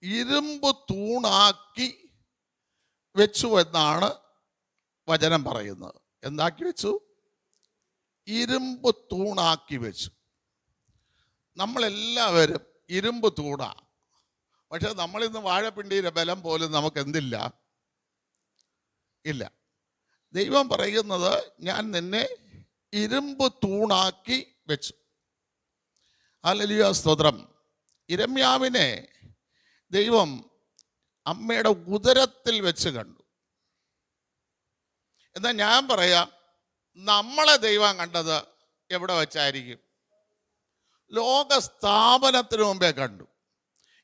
ഇരുമ്പ് തൂണാക്കി വെച്ചു എന്നാണ് വചനം പറയുന്നത്. എന്താക്കി വെച്ചു? ഇരുമ്പ് തൂണാക്കി വെച്ചു. നമ്മളെല്ലാവരും ഇരുമ്പ് തൂണാ. പക്ഷെ നമ്മളിന്ന് വാഴപ്പിണ്ടിയുടെ ബലം പോലും നമുക്ക് എന്തില്ല, ഇല്ല. ദൈവം പറയുന്നത്, ഞാൻ നിന്നെ ഇരുമ്പ് തൂണാക്കി വെച്ചു. ഹല്ലേലൂയ, സ്തോത്രം. യിരെമ്യാവിനെ ദൈവം അമ്മയുടെ ഉദരത്തിൽ വെച്ച് കണ്ടു. എന്നാൽ ഞാൻ പറയാം, നമ്മളെ ദൈവം കണ്ടത് എവിടെ വെച്ചായിരിക്കും? ലോക സ്ഥാപനത്തിന് മുമ്പേ കണ്ടു.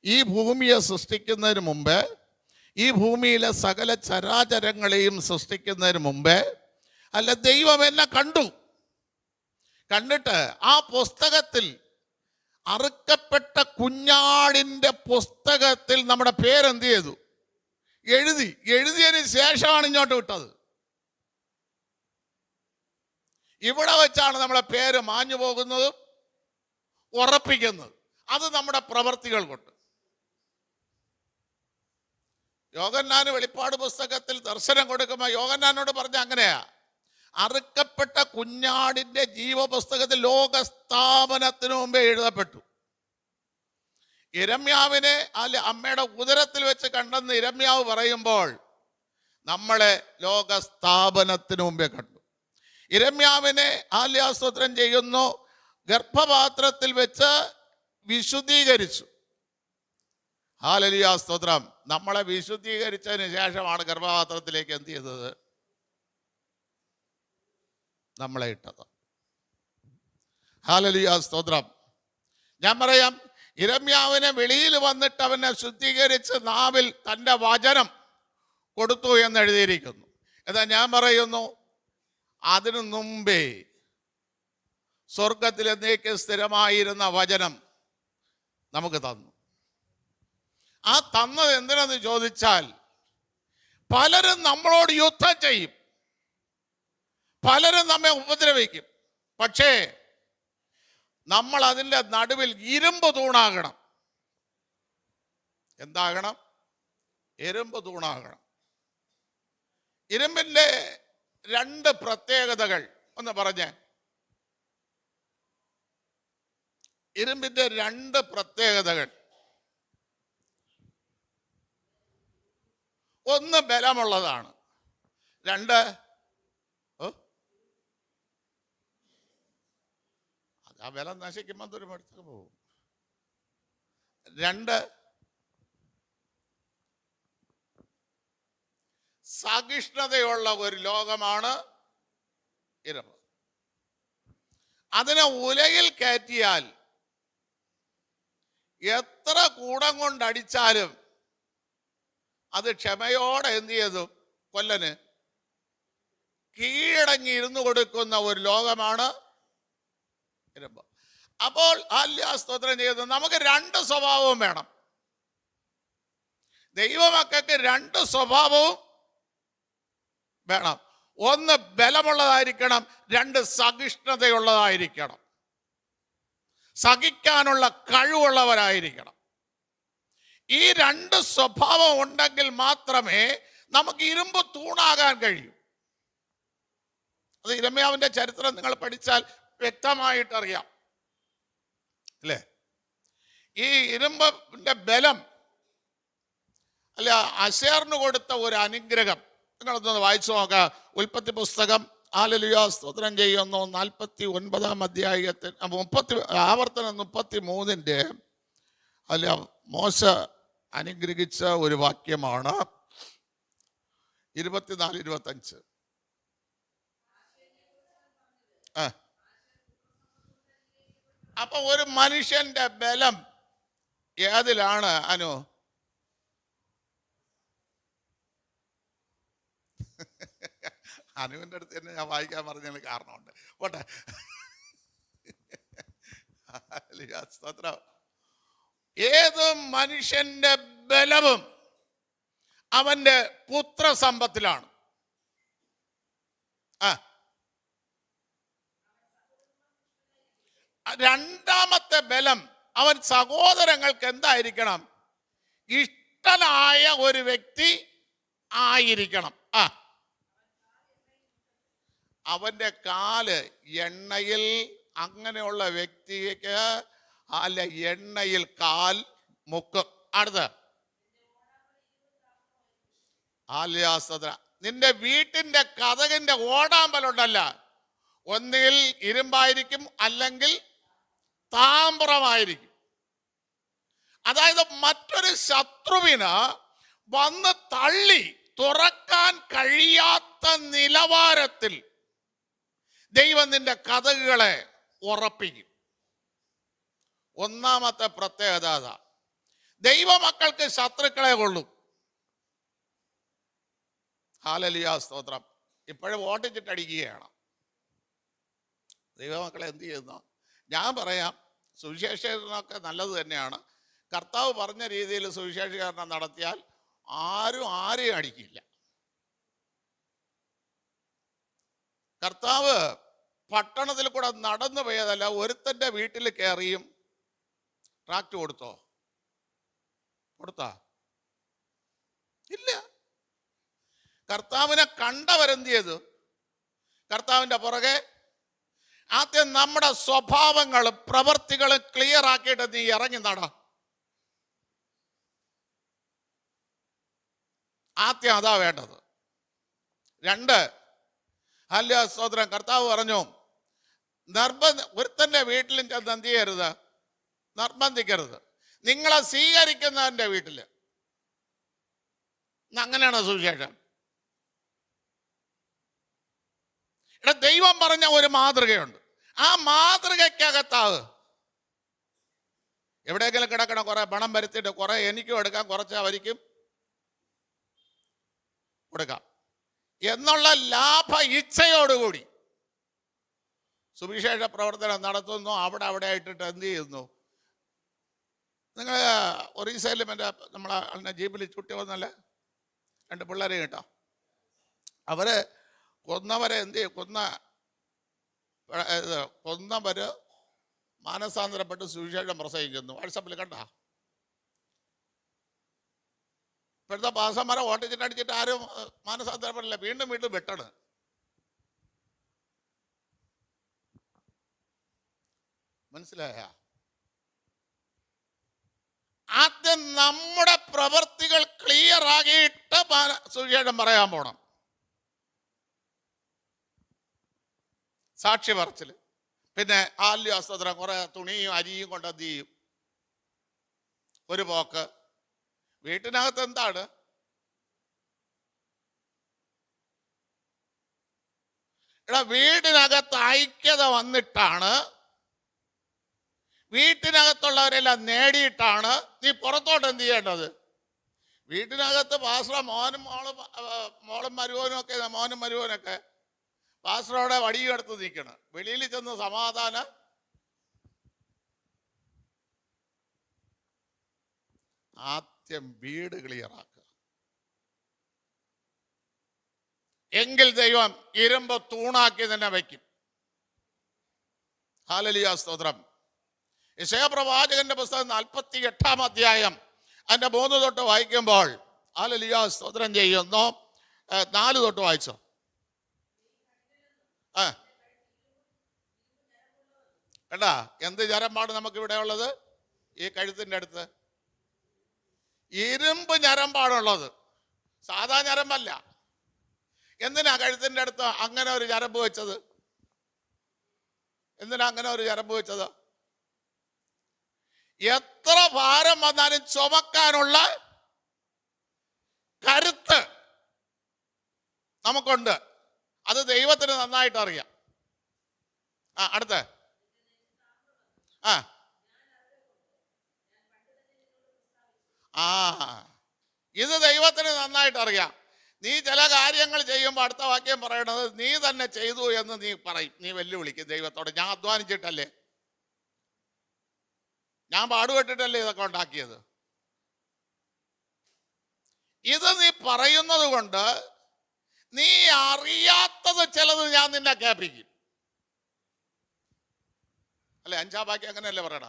ഈ ഭൂമിയെ സൃഷ്ടിക്കുന്നതിന് മുമ്പേ, ഈ ഭൂമിയിലെ സകല ചരാചരങ്ങളെയും സൃഷ്ടിക്കുന്നതിന് മുമ്പേ അല്ല, ദൈവം എന്നെ കണ്ടു. കണ്ടിട്ട് ആ പുസ്തകത്തിൽ, അറുക്കപ്പെട്ട കുഞ്ഞാടിൻ്റെ പുസ്തകത്തിൽ നമ്മുടെ പേരെന്ത് ചെയ്തു? എഴുതിയതിന് ശേഷമാണ് ഇങ്ങോട്ട് വിട്ടത്. ഇവിടെ വെച്ചാണ് നമ്മളെ പേര് മാഞ്ഞു പോകുന്നതും ഉറപ്പിക്കുന്നത്. അത് നമ്മുടെ പ്രവർത്തികൾ കൊണ്ട്. യോഹന്നാന് വെളിപ്പാട് പുസ്തകത്തിൽ ദർശനം കൊടുക്കുമ്പോൾ യോഹന്നാനോട് പറഞ്ഞ അങ്ങനെയാ, അറുക്കപ്പെട്ട കുഞ്ഞാടിന്റെ ജീവപുസ്തകത്തിൽ ലോക സ്ഥാപനത്തിനു മുമ്പേ എഴുതപ്പെട്ടു. യിരെമ്യാവിനെ അല്ല അമ്മയുടെ ഉദരത്തിൽ വെച്ച് കണ്ടെന്ന് യിരെമ്യാവ് പറയുമ്പോൾ നമ്മളെ ലോക സ്ഥാപനത്തിനു മുമ്പേ കണ്ടു. യിരെമ്യാവിനെ ആല്യാസ്തോത്രം ചെയ്യുന്നു, ഗർഭപാത്രത്തിൽ വെച്ച് വിശുദ്ധീകരിച്ചു. ഹല്ലേലൂയ, സ്തോത്രം. നമ്മളെ വിശുദ്ധീകരിച്ചതിന് ശേഷമാണ് ഗർഭപാത്രത്തിലേക്ക് എന്ത് ചെയ്തത്? നമ്മളെ ഇട്ടത്. ഹല്ലേലൂയ, സ്തോത്രം. ഞാൻ പറയാം, യിരെമ്യാവിനെ വെളിയിൽ വന്നിട്ട് അവനെ ശുദ്ധീകരിച്ച് നാവിൽ തൻ്റെ വചനം കൊടുത്തു എന്ന് എഴുതിയിരിക്കുന്നു. എന്നാൽ ഞാൻ പറയുന്നു, അതിനു മുമ്പേ സ്വർഗത്തിൽ എന്നേക്ക് സ്ഥിരമായിരുന്ന വചനം നമുക്ക് തന്നു. ആ തന്നത് എന്തിനെന്ന് ചോദിച്ചാൽ, പലരും നമ്മളോട് യുദ്ധം ചെയ്യും, പലരും നമ്മെ ഉപദ്രവിക്കും. പക്ഷേ നമ്മൾ അതിൻ്റെ നടുവിൽ ഇരുമ്പ് തൂണാകണം. എന്താകണം? ഇരുമ്പ് തൂണാകണം. ഇരുമ്പിൻ്റെ രണ്ട് പ്രത്യേകതകൾ ഒന്ന് പറഞ്ഞേ. ഇരുമ്പിൻ്റെ രണ്ട് പ്രത്യേകതകൾ. ഒന്ന് ബലമുള്ളതാണ്, രണ്ട് ആ ബലം നശിക്കുമ്പോൾ ദുരിതം പോകും. രണ്ട്, സഹിഷ്ണുതയുള്ള ഒരു ലോകമാണ് ഇരുമ്പ്. അതിനെ ഉലയിൽ കയറ്റിയാൽ എത്ര കൂടം കൊണ്ടടിച്ചാലും അത് ക്ഷമയോടെ എന്ത് ചെയ്തു? കൊല്ലന് കീഴടങ്ങി ഇരുന്നു കൊടുക്കുന്ന ഒരു ലോകമാണ് ഇരുമ്പ്. അപ്പോൾ ആല്യാസ്തോത്രം ചെയ്ത് നമുക്ക് രണ്ട് സ്വഭാവവും വേണം. ദൈവമക്കൾക്ക് രണ്ട് സ്വഭാവവും വേണം. ഒന്ന് ബലമുള്ളതായിരിക്കണം, രണ്ട് സഹിഷ്ണുതയുള്ളതായിരിക്കണം, സഹിക്കാനുള്ള കഴിവുള്ളവരായിരിക്കണം. ഈ രണ്ട് സ്വഭാവം ഉണ്ടെങ്കിൽ മാത്രമേ നമുക്ക് ഇരുമ്പ് തൂണാകാൻ കഴിയൂ. അത് യിരെമ്യാവിന്റെ ചരിത്രം നിങ്ങൾ പഠിച്ചാൽ വ്യക്തമായിട്ടറിയാം, അല്ലേ? ഈ ഇരുമ്പിന്റെ ബലം അല്ല, അശേറിന് കൊടുത്ത ഒരു അനുഗ്രഹം നിങ്ങളൊന്ന് വായിച്ചു നോക്കാം. ഉൽപ്പത്തി പുസ്തകം, ഹല്ലേലൂയ, സ്തോത്രം ചെയ്യുന്നു, 49-ാം അധ്യായത്തിൽ ആവർത്തനം 33-ന്റെ അല്ല മോശ അനുഗ്രഹിച്ച ഒരു വാക്യമാണ് 24-25. അപ്പൊ ഒരു മനുഷ്യന്റെ ബലം ഏതിലാണ്? അനുവിൻ്റെ അടുത്ത് തന്നെ ഞാൻ വായിക്കാൻ പറഞ്ഞതിന് കാരണമുണ്ട്. പോട്ടെ. ഏത് മനുഷ്യന്റെ ബലവും അവന്റെ പുത്രസമ്പത്തിലാണ്. രണ്ടാമത്തെ ബലം അവൻ സഹോദരങ്ങൾക്ക് എന്തായിരിക്കണം? ഇഷ്ടനായ ഒരു വ്യക്തി ആയിരിക്കണം. അവന്റെ കാല് എണ്ണയിൽ, അങ്ങനെയുള്ള വ്യക്തിക്ക് അല്ല എണ്ണയിൽ കാൽ മുക്കും. അടുത്ത് ആല്യാസദ്ര, നിന്റെ വീട്ടിന്റെ കതകിന്റെ ഓടാമ്പലുണ്ടല്ല, ഒന്നുകിൽ ഇരുമ്പായിരിക്കും അല്ലെങ്കിൽ താമ്രമായിരിക്കും. അതായത് മറ്റൊരു ശത്രുവിന് വന്ന് തള്ളി തുറക്കാൻ കഴിയാത്ത നിലവാരത്തിൽ ദൈവം നിന്റെ കതകുകളെ ഉറപ്പിക്കും. ഒന്നാമത്തെ പ്രത്യേകത അതാ. ദൈവമക്കൾക്ക് ശത്രുക്കളെ കൊള്ളും. ഹല്ലേലൂയ, സ്തോത്രം. ഇപ്പോഴും ഓട്ടിച്ചിട്ടടിക്കുകയാണ്. ദൈവമക്കളെ എന്ത് ചെയ്യുന്നു? ഞാൻ പറയാം, സുവിശേഷീകരണമൊക്കെ നല്ലത് തന്നെയാണ്. കർത്താവ് പറഞ്ഞ രീതിയിൽ സുവിശേഷീകരണം നടത്തിയാൽ ആരെയും അടിക്കില്ല. കർത്താവ് പട്ടണത്തിൽ കൂടെ നടന്നു പോയതല്ല, ഒരുത്തൻ്റെ വീട്ടിൽ കയറിയും ട്രാക്ട് കൊടുത്താ ഇല്ല. കർത്താവിനെ കണ്ടവരെന്ത് ചെയ്തു? കർത്താവിൻ്റെ പുറകെ ആദ്യം നമ്മുടെ സ്വഭാവങ്ങളും പ്രവൃത്തികളും ക്ലിയർ ആക്കിയിട്ട് നീ ഇറങ്ങി നട. ആദ്യം അതാ വേണ്ടത്. 2, ഹല്ലേലൂയ, സ്തോത്രം. കർത്താവ് പറഞ്ഞു, ഒരുത്തൻ്റെ വീട്ടിലും ചെന്ന് എന്ത് ചെയ്യരുത്? നിർബന്ധിക്കരുത്. നിങ്ങളെ സ്വീകരിക്കുന്നവൻ്റെ വീട്ടിൽ. അങ്ങനെയാണ് സുവിശേഷം. ദൈവം പറഞ്ഞ ഒരു മാതൃകയുണ്ട്. ആ മാതൃകയ്ക്കകത്താവ് എവിടെയെങ്കിലും കിടക്കണ കുറെ പണം വരുത്തിയിട്ട് കുറെ എനിക്കും എടുക്കാം, കുറച്ച് അവരിക്കും കൊടുക്കാം എന്നുള്ള ലാഭ ഇച്ഛയോടുകൂടി സുവിശേഷ പ്രവർത്തനം നടത്തുന്നു. അവിടെ ആയിട്ടിട്ട് എന്ത് ചെയ്യുന്നു? നിങ്ങൾ ഒറീസയിലും നമ്മളെ ജീപ്പിൽ ചുട്ടി വന്നല്ലേ 2 പിള്ളേരെ കേട്ടോ, അവര് കൊന്നവരെ എന്ത് ചെയ്യും? കൊന്നവര് മാനസാന്തരപ്പെട്ട് സുവിശേഷം പ്രസംഗിക്കുന്നു. വാട്സാപ്പിൽ കണ്ട ഇപ്പോഴത്തെ പാസന്മാരെ ഓട്ടിച്ചിട്ടടിച്ചിട്ട് ആരും മാനസാന്തരപ്പെടില്ല, വീണ്ടും വെട്ടണ്. മനസ്സിലായ? ആദ്യം നമ്മുടെ പ്രവൃത്തികൾ ക്ലിയർ ആകിയിട്ട് സുവിശേഷം പറയാൻ പോണം. സാക്ഷി പറച്ചില്, പിന്നെ ആല്യാസ്തോത്രം, കുറെ തുണിയും അരിയും കൊണ്ട് എന്ത് ചെയ്യും? ഒരു പോക്ക്. വീട്ടിനകത്ത് എന്താണ്? വീടിനകത്ത് ഐക്യത വന്നിട്ടാണ്, വീട്ടിനകത്തുള്ളവരെല്ലാം നേടിയിട്ടാണ് നീ പുറത്തോട്ട് എന്ത് ചെയ്യേണ്ടത്? വീട്ടിനകത്ത് പാസ്റ്റർ മോളും മരുവനൊക്കെ പാസ്റ്ററോടെ വടിയെടുത്ത് നിൽക്കണം. വെളിയിൽ ചെന്ന് സമാധാനം ആദ്യം വീട് ക്ലിയറാക്കുക. എങ്കിൽ ദൈവം ഇരുമ്പ് തൂണാക്കി തന്നെ വയ്ക്കും. ഹല്ലേലൂയ, സ്തോത്രം. യെശയ്യാ പ്രവാചകന്റെ പുസ്തകം 48-ാം അധ്യായം അതിന്റെ 3 തൊട്ട് വായിക്കുമ്പോൾ, ഹല്ലേലൂയ, സ്തോത്രം ചെയ്യുന്നു. 4 തൊട്ട് വായിച്ചോ. കേട്ടാ, എന്ത് ഞരമ്പാണ് നമുക്കിവിടെ ഉള്ളത്? ഈ കഴുത്തിൻ്റെ അടുത്ത് ഇരുമ്പ് ഞരമ്പാണുള്ളത്, സാധാ ഞരമ്പല്ല. എന്തിനാ കഴുത്തിൻ്റെ അടുത്ത് അങ്ങനെ ഒരു ഞരമ്പ് വെച്ചത്? എത്ര ഭാരം വന്നാലും ചുമക്കാനുള്ള കരുത്ത് നമുക്കുണ്ട്. അത് ദൈവത്തിന് നന്നായിട്ട് അറിയാം. അടുത്ത ഇത് ദൈവത്തിന് നന്നായിട്ട് അറിയാം. നീ ചില കാര്യങ്ങൾ ചെയ്യുമ്പോൾ അടുത്ത വാക്യം പറയണത് നീ തന്നെ ചെയ്തു എന്ന് നീ പറയും. നീ വെല്ലുവിളിക്കും ദൈവത്തോട്. ഞാൻ അധ്വാനിച്ചിട്ടല്ലേ, ഞാൻ പാടുപെട്ടിട്ടല്ലേ ഇതൊക്കെ ഉണ്ടാക്കിയത്. ഇത് നീ പറയുന്നത് കൊണ്ട് നീ അറിയാത്തത് ചിലത് ഞാൻ നിന്നെ കേൾപ്പിക്കും. അല്ലെ? 5-ാം വാക്യം അങ്ങനെയല്ലേ പറയണ?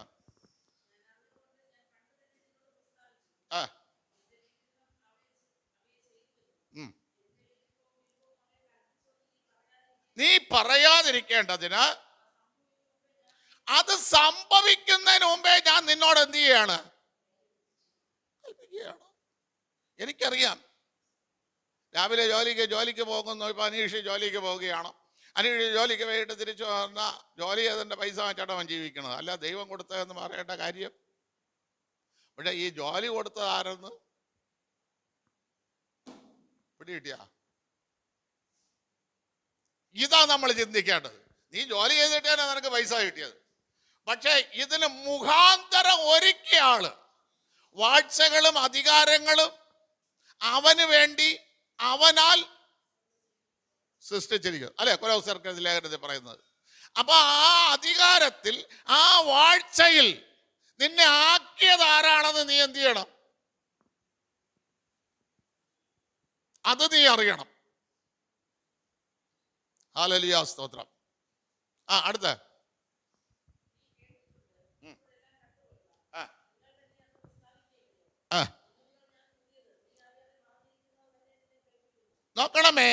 സംഭവിക്കാതിരിക്കേണ്ടതിന്, അത് സംഭവിക്കുന്നതിന് മുമ്പേ ഞാൻ നിന്നോട് എന്ത് ചെയ്യാണ്? കൽപ്പിക്കുകയാണ്. എനിക്കറിയാം, രാവിലെ ജോലിക്ക് പോകുന്നു. ഇപ്പൊ അനീഷ് ജോലിക്ക് പോവുകയാണ്. അനീഷ് ജോലിക്ക് പോയിട്ട് തിരിച്ചു വന്ന ജോലി ചെയ്തതിൻ്റെ പൈസ വെച്ചാണ് അവൻ ജീവിക്കണത്. അല്ല ദൈവം കൊടുത്തതെന്ന് പറയേണ്ട കാര്യം. പക്ഷെ ഈ ജോലി കൊടുത്തത് ആരെന്ന് പിടികിട്ടിയ? ഇതാ നമ്മൾ ചിന്തിക്കേണ്ടത്. നീ ജോലി ചെയ്തിട്ടാണ് നിനക്ക് പൈസ കിട്ടിയത്. പക്ഷെ ഇതിന് മുഖാന്തരം ഒരുക്കിയ ആള്, വാഴ്ചകളും അധികാരങ്ങളും അവന് വേണ്ടി അവനാൽ സൃഷ്ടിച്ചിരിക്കുന്നു. അല്ലെ കൊലോസ്യർക്ക് ലേഖനത്തിൽ പറയുന്നത്. അപ്പൊ ആ അധികാരത്തിൽ, ആ വാഴ്ചയിൽ നിന്നെ ആക്കിയത് ആരാണെന്ന് നീ എന്ത് ചെയ്യണം? അത് നീ അറിയണം. ഹല്ലേലൂയ, സ്തോത്രം. അടുത്ത നോക്കണമേ,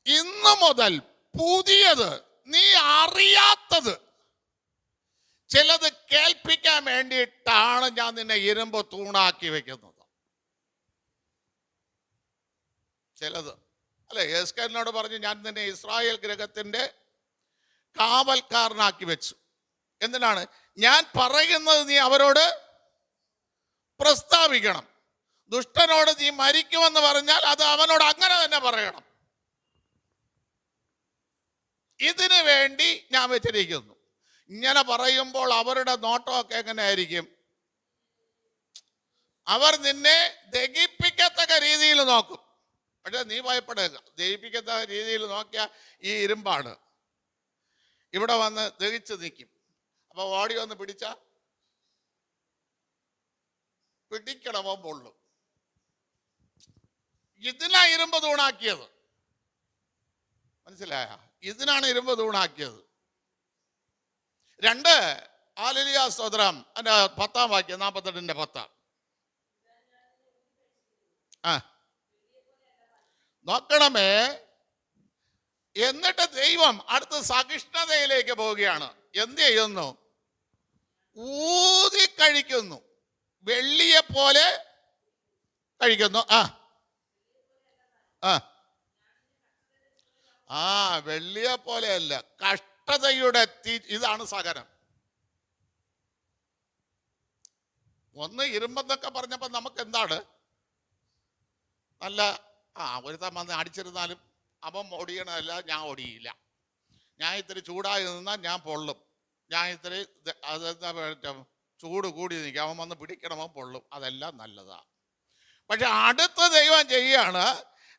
ഇന്നു മുതൽ പുതിയത്, നീ അറിയാത്തത് ചിലത് കേൾപ്പിക്കാൻ വേണ്ടിയിട്ടാണ് ഞാൻ നിന്നെ ഇരുമ്പ് തൂണാക്കി വെക്കുന്നത്. ചിലത് അല്ലെ, യെഹെസ്കേലിനോട് പറഞ്ഞു, ഞാൻ നിന്നെ ഇസ്രായേൽ ഗൃഹത്തിന്റെ കാവൽക്കാരനാക്കി വെച്ചു. എന്തിനാണ്? ഞാൻ പറയുന്നത് നീ അവരോട് പ്രസ്താവിക്കണം. ദുഷ്ടനോട് നീ മരിക്കുമെന്ന് പറഞ്ഞാൽ അത് അവനോട് അങ്ങനെ തന്നെ പറയണം. ഇതിനു വേണ്ടി ഞാൻ വെച്ചിരിക്കുന്നു. ഇങ്ങനെ പറയുമ്പോൾ അവരുടെ നോട്ടമൊക്കെ എങ്ങനെയായിരിക്കും? അവർ നിന്നെ ദഹിപ്പിക്കത്തക്ക രീതിയിൽ നോക്കും. പക്ഷെ നീ ഭയപ്പെടുക, ദഹിപ്പിക്കത്തക്ക രീതിയിൽ നോക്കിയ ഈ ഇരുമ്പാണ് ഇവിടെ വന്ന് ദഹിച്ച് നിൽക്കും. അപ്പൊ ഓടി വന്ന് പിടിക്കണമോ പൊള്ളും. ഇതിനാ ഇരുമ്പ് തൂണാക്കിയത്. മനസ്സിലായ? ഇതിനാണ് ഇരുമ്പ് തൂണാക്കിയത്. 2 ഹല്ലേലൂയ, സ്തോത്രം. അതിന്റെ 10-ാം വാക്യം, 48-ന്റെ 10. നോക്കണമേ, എന്നിട്ട് ദൈവം അടുത്ത സഹിഷ്ണുതയിലേക്ക് പോവുകയാണ്. എന്ത് ചെയ്യുന്നു? ഊതി കഴിക്കുന്നു, വെള്ളിയെ പോലെ കഴിക്കുന്നു. വെള്ളിയെ പോലെയല്ല, കഷ്ടതയുടെ ഇതാണ് സഹനം. ഒന്ന് ഇരുമ്പെന്നൊക്കെ പറഞ്ഞപ്പോ നമുക്ക് എന്താണ് നല്ല ഒരുത്തൻ വന്ന് അടിച്ചിരുന്നാലും അവൻ ഓടിയണമല്ല, ഞാൻ ഓടിയില്ല. ഞാൻ ഇത്തിരി ചൂടായി നിന്നാൽ ഞാൻ പൊള്ളും. ഞാൻ ഇത്തിരി അതെന്താ ചൂട് കൂടി നിൽക്കും, അവൻ വന്ന് പിടിക്കണമോ പൊള്ളും. അതെല്ലാം നല്ലതാ. പക്ഷെ അടുത്ത ദൈവം ചെയ്യാണ്,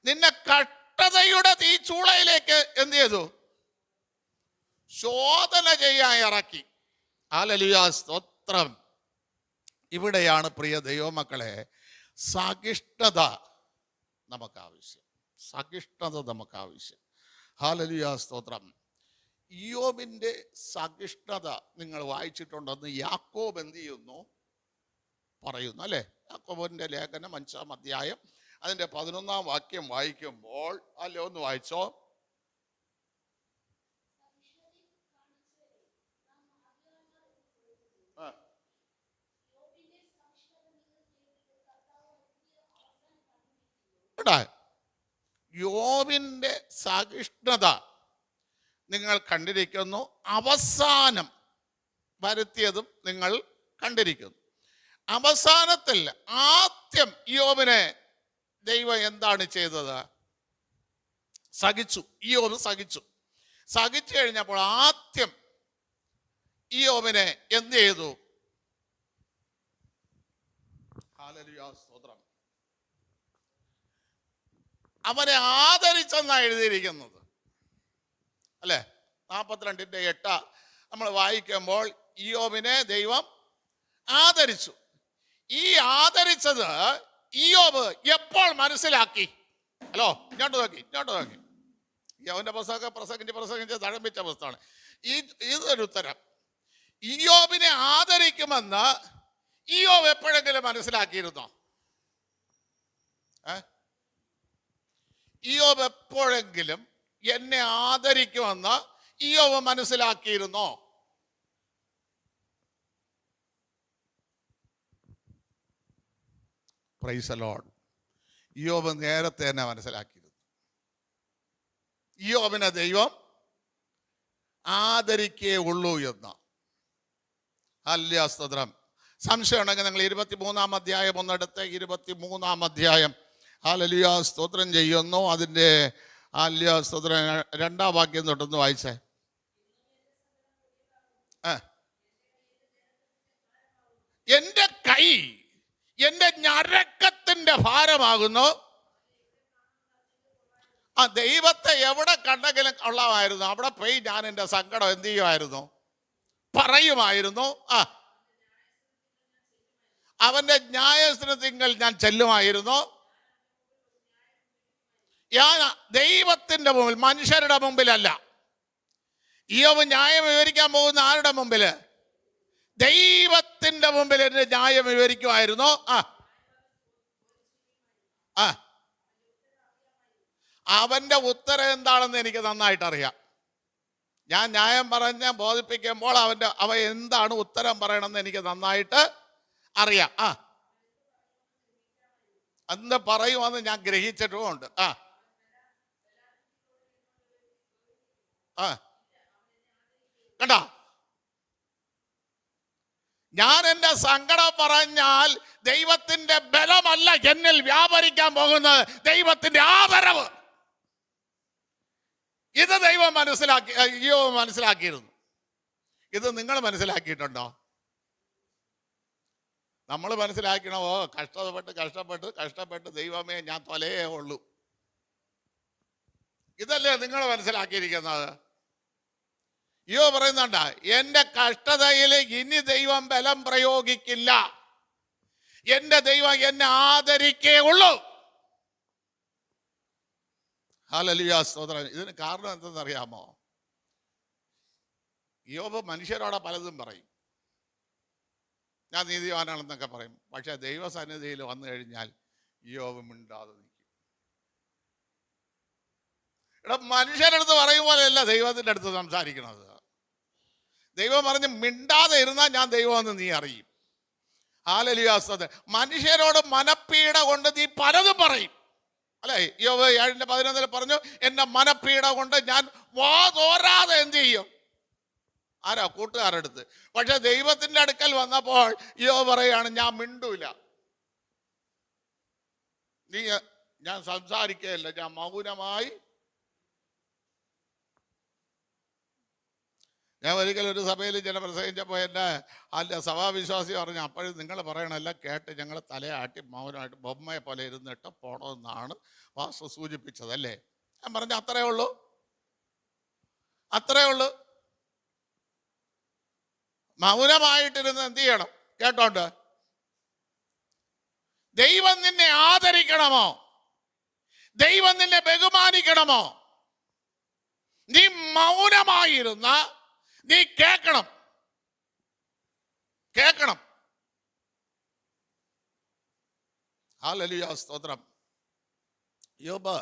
നിന്നെ കഷ്ടതയുടെ തീച്ചൂളയിലേക്ക് എന്ത് ചെയ്തു? ശോധന ചെയ്യാൻ ഇറക്കി. ഹല്ലേലൂയ, സ്തോത്രം. ഇവിടെയാണ് പ്രിയ ദൈവമക്കളെ സഹിഷ്ണുത നമുക്ക് ആവശ്യം. സഹിഷ്ണുത നമുക്ക് ആവശ്യം. ഹല്ലേലൂയ, സ്തോത്രം. ഇയ്യോബിന്റെ സഹിഷ്ണുത നിങ്ങൾ വായിച്ചിട്ടുണ്ടെന്ന് യാക്കോബ് എന്ത് ചെയ്യുന്നു? പറയുന്നു. അല്ലെ, യാക്കോബിന്റെ ലേഖനം 5-ാം അധ്യായം അതിന്റെ 11-ാം വാക്യം വായിക്കുമ്പോൾ, അല്ലെ ഒന്ന് വായിച്ചോ. യോബിന്റെ സഹിഷ്ണുത നിങ്ങൾ കണ്ടിരിക്കുന്നു, അവസാനം വരുത്തിയതും നിങ്ങൾ കണ്ടിരിക്കുന്നു. അവസാനത്തിൽ ആദ്യം യോബിനെ ദൈവം എന്താണ് ചെയ്തത്? സഹിച്ചു. യോബ് സഹിച്ചു കഴിഞ്ഞപ്പോൾ ആദ്യം യോബിനെ എന്ത് ചെയ്തു? ഹല്ലേലൂയ, സ്തോത്രം. അവനെ ആദരിച്ചെന്നാണ് എഴുതിയിരിക്കുന്നത്. അല്ലെ, 42-ന്റെ 8 നമ്മൾ വായിക്കുമ്പോൾ ഇയ്യോബിനെ ദൈവം ആദരിച്ചു. ഈ ആദരിച്ചത് ഇയ്യോബ് എപ്പോൾ മനസ്സിലാക്കി? ഹലോ, ഇങ്ങോട്ട് നോക്കി. യോബിന്റെ പ്രസംഗിച്ച് തഴമ്പിച്ച പുസ്തകമാണ്. ഇതൊരു ഉത്തരം. ഇയ്യോബിനെ ആദരിക്കുമെന്ന് ഇയ്യോബ് എപ്പോഴെങ്കിലും മനസ്സിലാക്കിയിരുന്നോ? ഇയ്യോബ് എപ്പോഴെങ്കിലും എന്നെ ആദരിക്കുമെന്ന് ഇയ്യോബ് മനസ്സിലാക്കിയിരുന്നോ? Praise the Lord. ഇയ്യോബ് നേരത്തെ തന്നെ മനസ്സിലാക്കിയിരുന്നു. ഇയ്യോബിനെ ദൈവം ആദരിക്കേ ഉള്ളൂ എന്ന്. ഹല്ലേലൂയ, സ്തോത്രം. സംശയം ഉണ്ടെങ്കിൽ നിങ്ങൾ 23-ാം അധ്യായം ഒന്നെടുത്ത് 23-ാം അധ്യായം ഹല്ലേലൂയ സ്തോത്രം ചെയ്യുന്നു. അതിൻ്റെ ഹല്ലേലൂയ സ്തോത്രം 2-ാം വാക്യം തൊട്ടൊന്ന് വായിച്ചേ. എൻ്റെ കൈ എൻ്റെ ഞരക്കത്തിൻ്റെ ഭാരമാകുന്നു. ആ ദൈവത്തെ എവിടെ കണ്ടെങ്കിലും ഉള്ളതായിരുന്നു, അവിടെ പോയി ഞാൻ എൻ്റെ സങ്കടം എന്ത് ചെയ്യുമായിരുന്നു? പറയുമായിരുന്നു. അവൻ്റെ ന്യായസ്ഥിതിങ്കൽ ഞാൻ ചെല്ലുമായിരുന്നു. ഞാൻ ദൈവത്തിൻ്റെ മുമ്പിൽ, മനുഷ്യരുടെ മുമ്പിലല്ല. ഇയ്യോബ് ന്യായം വിവരിക്കാൻ പോകുന്ന ആരുടെ മുമ്പില്? ദൈവത്തിൻ്റെ മുമ്പിൽ എൻ്റെ ന്യായം വിവരിക്കുമായിരുന്നു. അവൻ്റെ ഉത്തരം എന്താണെന്ന് എനിക്ക് നന്നായിട്ട് അറിയാം. ഞാൻ ന്യായം പറഞ്ഞ് ബോധിപ്പിക്കുമ്പോൾ അവ എന്താണ് ഉത്തരം പറയണമെന്ന് എനിക്ക് നന്നായിട്ട് അറിയാം. അന്ന് പറയുമെന്ന് ഞാൻ ഗ്രഹിച്ചിട്ടുമുണ്ട്. കണ്ടോ, ഞാൻ എൻ്റെ സങ്കടം പറഞ്ഞാൽ ദൈവത്തിൻ്റെ ബലമല്ല എന്നിൽ വ്യാപരിക്കാൻ പോകുന്നത്, ദൈവത്തിൻ്റെ ആദരവ്. ഇത് ദൈവം മനസ്സിലാക്കിയിരുന്നു. ഇത് നിങ്ങൾ മനസ്സിലാക്കിയിട്ടുണ്ടോ? നമ്മൾ മനസ്സിലാക്കണോ? കഷ്ടപ്പെട്ട് ദൈവമേ ഞാൻ തൊലയേ ഉള്ളൂ. ഇതല്ലേ നിങ്ങൾ മനസ്സിലാക്കിയിരിക്കുന്നത്? ഇയ്യോബ് പറയുന്നുണ്ട്, എൻ്റെ കഷ്ടതയിൽ ഇനി ദൈവം ബലം പ്രയോഗിക്കില്ല, എൻ്റെ ദൈവം എന്നെ ആദരിക്കേ ഉള്ളൂ. ഹല്ലേലൂയ, സ്തോത്രം. ഇതിന് കാരണം എന്തെന്നറിയാമോ? ഇയ്യോബ് മനുഷ്യരോടെ പലതും പറയും, ഞാൻ നീതിവാനാണെന്നൊക്കെ പറയും. പക്ഷെ ദൈവസന്നിധിയിൽ വന്നു കഴിഞ്ഞാൽ ഇയ്യോബ് മിണ്ടാതെ നിൽക്കും. മനുഷ്യരുടെ അടുത്ത് പറയും പോലെയല്ല ദൈവത്തിൻ്റെ അടുത്ത് സംസാരിക്കണത്. ദൈവം പറഞ്ഞ് മിണ്ടാതെ ഇരുന്നാൽ ഞാൻ ദൈവമെന്ന് നീ അറിയും. ഹല്ലേലൂയ, സ്തോത്രം. മനുഷ്യരോട് മനപ്പീഡ കൊണ്ട് നീ പലതും പറയും, അല്ലേ? ഇയ്യോബ് 7:11 പറഞ്ഞു, എന്റെ മനപ്പീഡ കൊണ്ട് ഞാൻ വാതോരാതെ എന്ത് ചെയ്യും? ആരാ? കൂട്ടുകാരെടുത്ത്. പക്ഷെ ദൈവത്തിൻ്റെ അടുക്കൽ വന്നപ്പോൾ ഇയ്യോബ് പറയാണ്, ഞാൻ മിണ്ടൂല, ഞാൻ സംസാരിക്കുകയില്ല, ഞാൻ മൗനമായി. ഞാൻ ഒരിക്കലും ഒരു സഭയിൽ ചില പ്രസംഗിച്ചപ്പോൾ എൻ്റെ സഭാവിശ്വാസി പറഞ്ഞു, അപ്പോഴും നിങ്ങൾ പറയണമല്ല കേട്ട് ഞങ്ങൾ തലയാട്ടി മൗനമായിട്ട് ബൊമ്മയെ പോലെ ഇരുന്നിട്ട് പോണമെന്നാണ് പാസ്റ്റർ സൂചിപ്പിച്ചത്, അല്ലേ? ഞാൻ പറഞ്ഞു, അത്രേ ഉള്ളൂ. മൗനമായിട്ടിരുന്ന് എന്ത് ചെയ്യണം? കേട്ടോണ്ട്. ദൈവം നിന്നെ ആദരിക്കണമോ? ദൈവം നിന്നെ ബഹുമാനിക്കണമോ? നീ മൗനമായിരുന്ന നീ കേൾക്കണം. ഹല്ലേലൂയ, സ്തോത്രം. യോബ്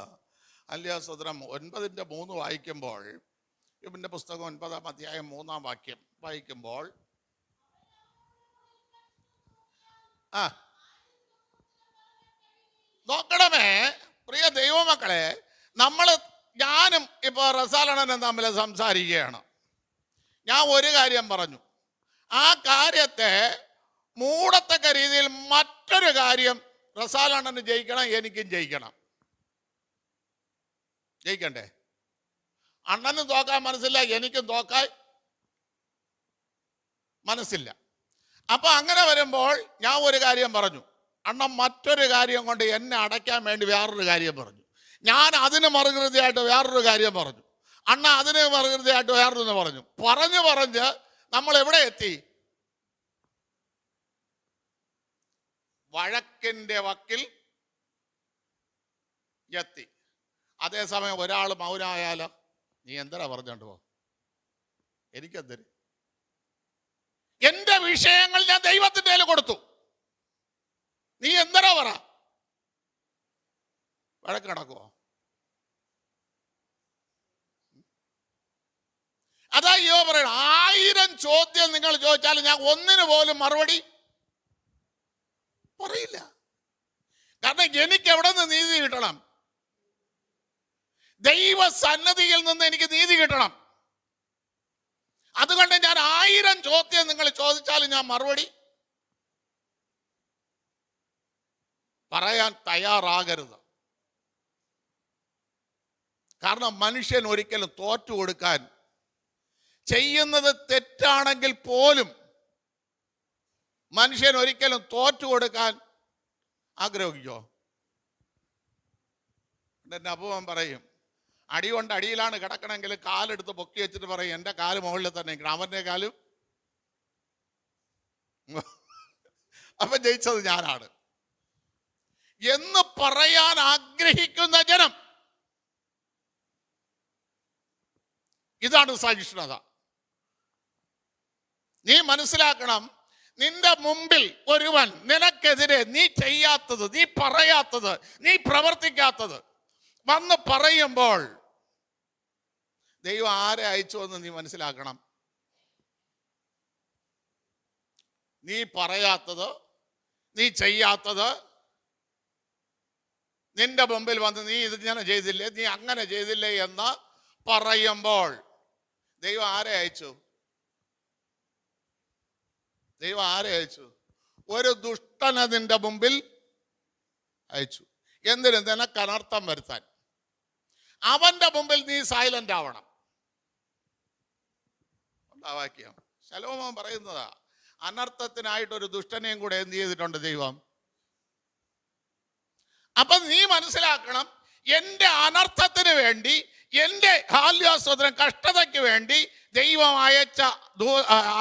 ഹല്ലേലൂയ, സ്തോത്രം 9:3 വായിക്കുമ്പോൾ, യോബിന്റെ പുസ്തകം 9-ാം അധ്യായം 3-ാം വാക്യം വായിക്കുമ്പോൾ, നോക്കണമേ പ്രിയ ദൈവമക്കളെ, ഞാനും ഇപ്പോൾ റസാലണനും തമ്മിൽ സംസാരിക്കുകയാണ്. ഞാൻ ഒരു കാര്യം പറഞ്ഞു, ആ കാര്യത്തെ മൂടത്തക്ക രീതിയിൽ മറ്റൊരു കാര്യം റസാലണ്ണന് ജയിക്കണം, എനിക്കും ജയിക്കണ്ടേ? അണ്ണനും തോക്കാൻ മനസ്സില്ല, എനിക്കും തോക്കാൻ മനസ്സില്ല. അപ്പൊ അങ്ങനെ വരുമ്പോൾ ഞാൻ ഒരു കാര്യം പറഞ്ഞു, അണ്ണൻ മറ്റൊരു കാര്യം കൊണ്ട് എന്നെ അടയ്ക്കാൻ വേണ്ടി വേറൊരു കാര്യം പറഞ്ഞു, ഞാൻ അതിന് മറുകൃതിയായിട്ട് വേറൊരു കാര്യം പറഞ്ഞു, അണ്ണ അതിന് മറുകൃതിയായിട്ട് വേറൊന്ന് പറഞ്ഞ് നമ്മൾ എവിടെ എത്തി? വഴക്കിന്റെ വക്കിൽ എത്തി. അതേസമയം ഒരാൾ മൗനായാലോ, നീ എന്തിനാ പറഞ്ഞോണ്ട് പോ, എനിക്കെന്തിന്? എന്റെ വിഷയങ്ങൾ ഞാൻ ദൈവത്തിന്റെ കയ്യിൽ കൊടുത്തു, നീ എന്തിനാ പറ? വഴക്ക് നടക്കുവോ? അതാ യോ പറയണം, 1000 ചോദ്യം നിങ്ങൾ ചോദിച്ചാലും ഞാൻ ഒന്നിന് പോലും മറുപടി പറയില്ല. കാരണം എനിക്ക് എവിടെ നിന്ന് നീതി കിട്ടണം? ദൈവ സന്നദ്ധിയിൽ നിന്ന് എനിക്ക് നീതി കിട്ടണം. അതുകൊണ്ട് ഞാൻ 1000 ചോദ്യം നിങ്ങൾ ചോദിച്ചാലും ഞാൻ മറുപടി പറയാൻ തയ്യാറാകരുത്. കാരണം മനുഷ്യൻ ഒരിക്കലും തോറ്റു കൊടുക്കാൻ, ചെയ്യുന്നത് തെറ്റാണെങ്കിൽ പോലും മനുഷ്യൻ ഒരിക്കലും തോറ്റു കൊടുക്കാൻ ആഗ്രഹിക്കോ? എൻ്റെ അപ്പൂപ്പൻ പറയും, അടി കൊണ്ട് അടിയിലാണ് കിടക്കണമെങ്കിൽ കാലെടുത്ത് പൊക്കി വെച്ചിട്ട് പറയും എൻ്റെ കാല് മുകളിൽ തന്നെ, അവൻ്റെ കാലും അപ്പം ജയിച്ചത് ഞാനാണ് എന്ന് പറയാൻ ആഗ്രഹിക്കുന്ന ജനം. ഇതാണ് സഹിഷ്ണുത. നീ മനസ്സിലാക്കണം, നിന്റെ മുമ്പിൽ ഒരുവൻ നിനക്കെതിരെ നീ ചെയ്യാത്തത്, നീ പറയാത്തത്, നീ പ്രവർത്തിക്കാത്തത് വന്ന് പറയുമ്പോൾ ദൈവം ആരെ അയച്ചു എന്ന് നീ മനസ്സിലാക്കണം. നീ പറയാത്തത്, നീ ചെയ്യാത്തത് നിന്റെ മുമ്പിൽ വന്ന് നീ ഇതിങ്ങനെ ചെയ്തില്ലേ, നീ അങ്ങനെ ചെയ്തില്ലേ എന്ന് പറയുമ്പോൾ ദൈവം ആരെ അയച്ചു? ദൈവം ആരെ അയച്ചു? ഒരു ദുഷ്ടനെ നിന്റെ മുമ്പിൽ അയച്ചു. എന്തിന്? നിനക്ക് അനർത്ഥം വരുത്താൻ. അവന്റെ മുമ്പിൽ നീ സൈലന്റ് ആവണം. വാക്യം ശലോമോൻ പറയുന്നതാ, അനർത്ഥത്തിനായിട്ടൊരു ദുഷ്ടനെയും കൂടെ എന്ത് ചെയ്തിട്ടുണ്ട് ദൈവം? അപ്പൊ നീ മനസ്സിലാക്കണം, എൻ്റെ അനർത്ഥത്തിന് വേണ്ടി, എൻ്റെ ഹാല്യാസ്വതരം കഷ്ടതയ്ക്ക് വേണ്ടി ദൈവം അയച്ച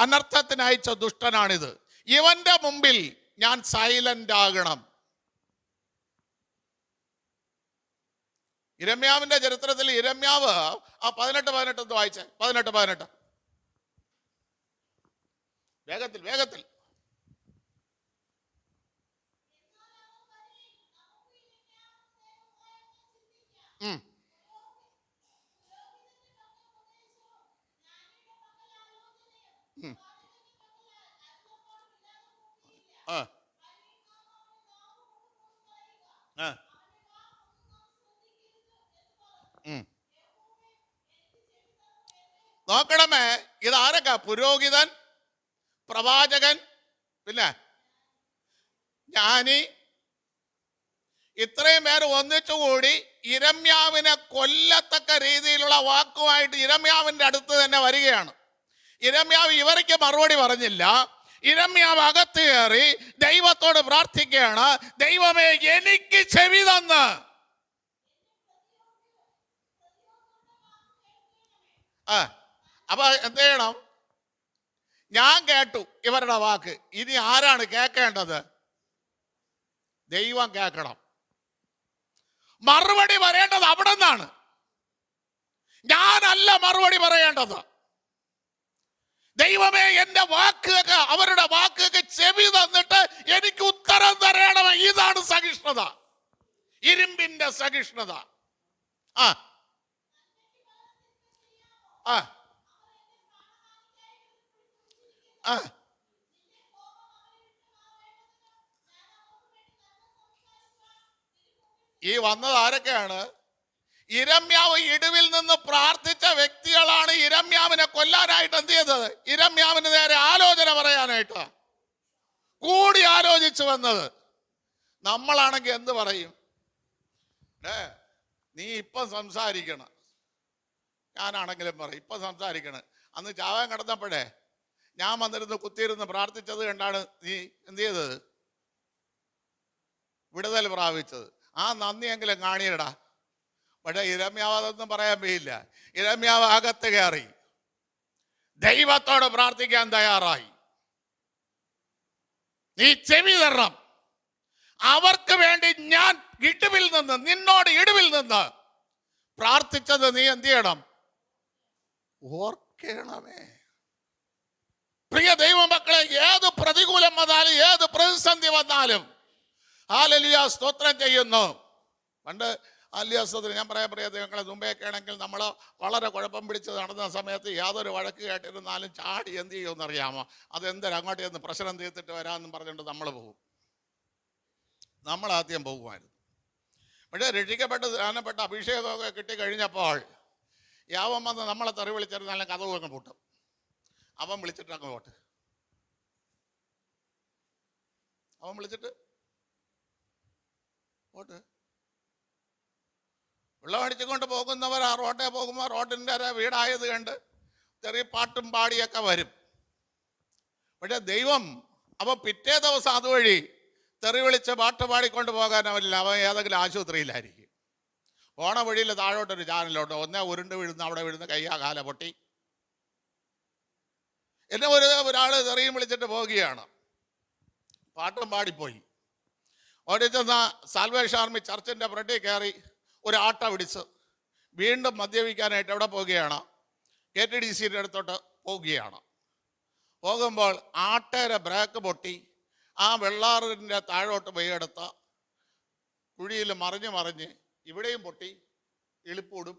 അനർത്ഥത്തിന് അയച്ച ദുഷ്ടനാണിത്. ഇവന്റെ മുമ്പിൽ ഞാൻ സൈലന്റ് ആകണം. യിരെമ്യാവിന്റെ ചരിത്രത്തിൽ യിരെമ്യാവ് ആ 18 ഒന്ന് വായിച്ചേ. 18 വേഗത്തിൽ വേഗത്തിൽ. നോക്കണമേ, ഇതാരൊക്കെ? പുരോഹിതൻ, പ്രവാചകൻ, പിന്നെ ജ്ഞാനി, ഇത്രയും പേര് ഒന്നിച്ചുകൂടി യിരെമ്യാവിനെ കൊല്ലത്തക്ക രീതിയിലുള്ള വാക്കുമായിട്ട് യിരെമ്യാവിന്റെ അടുത്ത് തന്നെ വരികയാണ്. യിരെമ്യാവ് ഇവർക്ക് മറുപടി പറഞ്ഞില്ല. യിരെമ്യാവ് അകത്ത് കയറി ദൈവത്തോട് പ്രാർത്ഥിക്കുകയാണ്, ദൈവമേ എനിക്ക് ചെവി തന്ന്. അപ്പൊ എന്ത് ചെയ്യണം? ഞാൻ കേട്ടു ഇവരുടെ വാക്ക്, ഇനി ആരാണ് കേൾക്കേണ്ടത്? ദൈവം കേൾക്കണം. മറുപടി പറയേണ്ടത് അവിടെ നിന്നാണ്, ഞാനല്ല മറുപടി പറയേണ്ടത്. ദൈവമേ എൻ്റെ വാക്കുകൾക്ക്, അവരുടെ വാക്കുകൾക്ക് ചെവി തന്നിട്ട് എനിക്ക് ഉത്തരം തരണമേ. ഇതാണ് സഹിഷ്ണുത, ഇരുമ്പിന്റെ സഹിഷ്ണുത. ആ ആ ആ ഈ വന്നത് ആരൊക്കെയാണ്? യിരെമ്യാവ് ഇടിവിൽ നിന്ന് പ്രാർത്ഥിച്ച വ്യക്തികളാണ് യിരെമ്യാവിനെ കൊല്ലാനായിട്ട് എന്ത് ചെയ്തത്? യിരെമ്യാവിന് നേരെ ആലോചന പറയാനായിട്ട് കൂടി ആലോചിച്ചു വന്നത്. നമ്മളാണെങ്കിൽ എന്ത് പറയും? നീ ഇപ്പം സംസാരിക്കണം. ഞാനാണെങ്കിലും പറയും, ഇപ്പം സംസാരിക്കണം. അന്ന് ചാവാൻ കിടന്നപ്പോഴേ ഞാൻ വന്നിരുന്ന് കുത്തിയിരുന്ന് പ്രാർത്ഥിച്ചത് കണ്ടാണ് നീ എന്ത് ചെയ്തത്? വിടുതൽ പ്രാപിച്ചത്. ആ നന്ദിയെങ്കിലും കാണിയടാ. പക്ഷെ യിരെമ്യാവ് അതൊന്നും പറയാൻ വയ്യില്ല. യിരെമ്യാവ് അകത്ത് കയറി ദൈവത്തോട് പ്രാർത്ഥിക്കാൻ തയ്യാറായി. നീ ചെവി തരണം, അവർക്ക് വേണ്ടി ഞാൻ ഇടിവിൽ നിന്ന്, നിന്നോട് ഇടിവിൽ നിന്ന് പ്രാർത്ഥിച്ചത് നീ എന്ത് ചെയ്യണം? ഓർക്കണമേ. പ്രിയ ദൈവമക്കളെ, ഏത് പ്രതികൂലം വന്നാലും, ഏത് പ്രതിസന്ധി വന്നാലും ഹല്ലേലൂയ, സ്തോത്രം ചെയ്യുന്നു. പണ്ട് ആല്യാസ്തോത്രം. ഞാൻ പറയാൻ ദൈവങ്ങളെ, മുമ്പേയൊക്കെ ആണെങ്കിൽ നമ്മൾ വളരെ കുഴപ്പം പിടിച്ച് നടന്ന സമയത്ത് യാതൊരു വഴക്ക് കേട്ടിരുന്നാലും ചാടി എന്ത് ചെയ്യുമെന്നറിയാമോ? അതെന്തൊരു അങ്ങോട്ട് ചെന്ന് പ്രശ്നം തീർത്തിട്ട് വരാമെന്നും പറഞ്ഞുകൊണ്ട് നമ്മൾ പോകും. നമ്മളാദ്യം പോകുമായിരുന്നു. പക്ഷേ രക്ഷിക്കപ്പെട്ട് ധ്യാനപ്പെട്ട അഭിഷേകമൊക്കെ കിട്ടിക്കഴിഞ്ഞപ്പോൾ യാവൻ വന്ന് നമ്മളെ തെറി വിളിച്ചിരുന്നാലും കഥ അങ്ങ് പൂട്ടും. അവൻ വിളിച്ചിട്ട് അങ്ങ് പോട്ട്, അവൻ വിളിച്ചിട്ട് പോട്ട്. വെള്ളം അടിച്ചുകൊണ്ട് പോകുന്നവർ ആ റോഡേ പോകുമ്പോൾ റോഡിൻ്റെ വീടായത് കണ്ട് ചെറിയ പാട്ടും പാടിയൊക്കെ വരും. പക്ഷെ ദൈവം അവൻ പിറ്റേ ദിവസം അതുവഴി തെറി വിളിച്ച് പാട്ട് പാടിക്കൊണ്ട് പോകാൻ അവനില്ല. അവൻ ഏതെങ്കിലും ആശുപത്രിയിലായിരിക്കും. ഓണ വഴിയിൽ താഴോട്ടൊരു ചാനലുണ്ട്. ഒന്നേ ഉരുണ്ട് വീഴുന്ന, അവിടെ വീഴുന്ന കയ്യാ കാല പൊട്ടി. എന്നെ ഒരാൾ തെറിയും വിളിച്ചിട്ട് പോവുകയാണ്, പാട്ടും പാടിപ്പോയി. ഓടിച്ചെന്ന സാൽവേഷൻ ആർമി ചർച്ചിൻ്റെ ഫ്രണ്ടിൽ കയറി ഒരു ആട്ട പിടിച്ച് വീണ്ടും മദ്യപിക്കാനായിട്ട് എവിടെ പോവുകയാണ്? KTDCയുടെ അടുത്തോട്ട് പോവുകയാണ്. പോകുമ്പോൾ ആട്ടയുടെ ബ്രേക്ക് പൊട്ടി ആ വെള്ളാറിൻ്റെ താഴോട്ട് പോയെടുത്ത കുഴിയിൽ മറിഞ്ഞ് ഇവിടെയും പൊട്ടി, എളുപ്പൂടും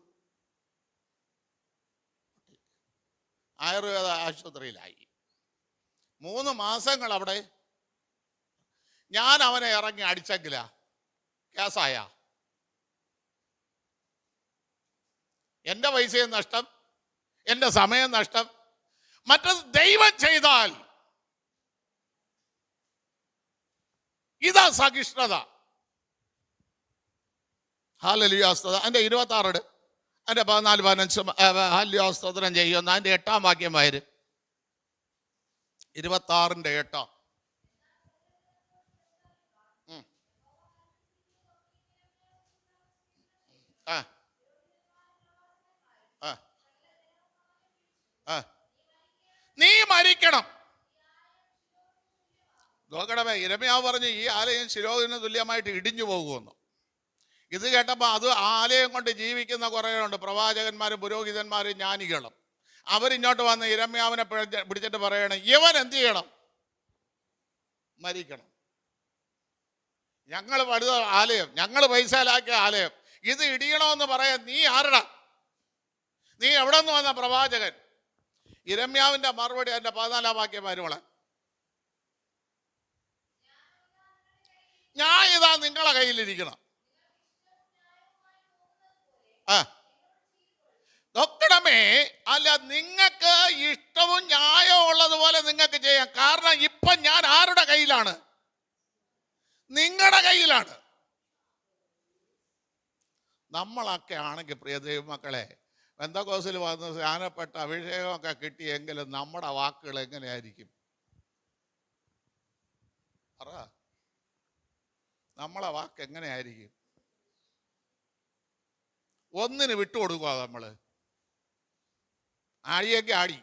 ആയുർവേദ ആശുപത്രിയിലായി. 3 മാസങ്ങൾ അവിടെ. ഞാൻ അവനെ ഇറങ്ങി അടിച്ചെങ്കിലാ കേസായ എൻ്റെ പൈസയും നഷ്ടം, എൻ്റെ സമയം നഷ്ടം. മറ്റത് ദൈവം ചെയ്താൽ ഇതാ സഹിഷ്ണുത. ഹല്ലേലൂയ. അതിൻ്റെ 26 അതിൻ്റെ 14-15 ഹല്ലേലൂയ സ്തോത്രം ചെയ്യുന്ന അതിൻ്റെ 8-ാം വാക്യമായിരുന്നു. 26-ന്റെ 8. നീ മരിക്കണം. നോക്കണമേ, യിരെമ്യാവ് പറഞ്ഞു ഈ ആലയം ശിലോഹിന് തുല്യമായിട്ട് ഇടിഞ്ഞു പോകുമെന്ന്. ഇത് കേട്ടപ്പോൾ അത് ആലയം കൊണ്ട് ജീവിക്കുന്ന കുറേയുണ്ട്, പ്രവാചകന്മാരും പുരോഹിതന്മാരും ജ്ഞാനികളും. അവരിങ്ങോട്ട് വന്ന് യിരെമ്യാവിനെ പിടിച്ചിട്ട് പറയണം, ഇവൻ എന്ത് ചെയ്യണം? മരിക്കണം. ഞങ്ങൾ പണിത ആലയം, ഞങ്ങൾ പൈസയിലാക്കിയ ആലയം, ഇത് ഇടിയണമെന്ന് പറയാൻ നീ ആരടാ? നീ എവിടെ നിന്ന് വന്ന പ്രവാചകൻ? യിരെമ്യാവിന്റെ മറുപടി അതിന്റെ 14-ാം വാക്യമാരുമോളെ, ഞാൻ ഇതാ നിങ്ങളെ കയ്യിലിരിക്കണം. നോക്കണമേ, അല്ല നിങ്ങൾക്ക് ഇഷ്ടവും ന്യായവും ഉള്ളതുപോലെ നിങ്ങൾക്ക് ചെയ്യാം. കാരണം ഇപ്പൊ ഞാൻ ആരുടെ കയ്യിലാണ്? നിങ്ങളുടെ കയ്യിലാണ്. നമ്മളൊക്കെ ആണെങ്കിൽ പ്രിയ ദൈവമക്കളെ, പെന്തക്കോസ്തിൽ വന്ന് സ്നാനപ്പെട്ട അഭിഷേകമൊക്കെ കിട്ടിയെങ്കിലും നമ്മുടെ വാക്കുകൾ എങ്ങനെയായിരിക്കും? പറ, നമ്മളെ വാക്ക് എങ്ങനെയായിരിക്കും? ഒന്നിന് വിട്ടുകൊടുക്കുക. നമ്മൾ ആടിയൊക്കെ ആടി.